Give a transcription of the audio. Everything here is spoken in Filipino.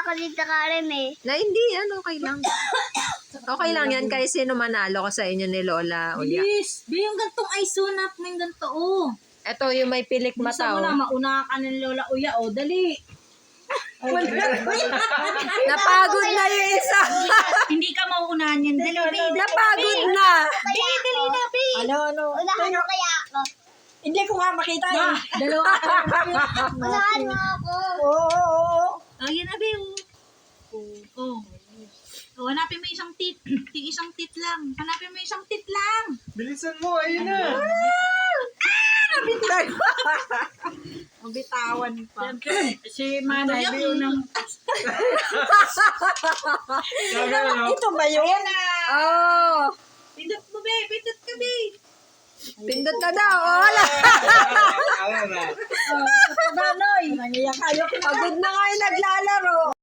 ako dito, Karen eh. Na hindi, okay lang. Okay lang yan kahit sino manalo ko sa inyo ni Lola Uya. Bilis. Bi, yung gantong ay sunap mo yung ganto, oh. Ito yung may pilik Bisa mata, mo na, oh. mauna ka ng Lola Uya, oh. Dali. Napagod na yung isa. Hindi ka mauunahan yan. Dali, Bi. Napagod na. Bi, dali na, Bi. Ano? Unahan mo kaya ako. Hindi ko nga makita Ma, eh. dalawa ka. Unahan mo ako. Oo. Oh, yan na, Bi, oh. Oh. Oh, hanapin mo isang tit. Isang tit lang. Hanapin mo isang tit lang. Bilisan mo, ayun na. Nabitay. Ang bitawan pa. Si Manay, Bi, unang... Sabi ano? Ito ba yun? Oh. Pindot mo, Bi. Pindot ka, Bi. Pindot na daw. Oh, wala. Alam na. Nangiyak kayo. Pagod na nga yung naglalaro.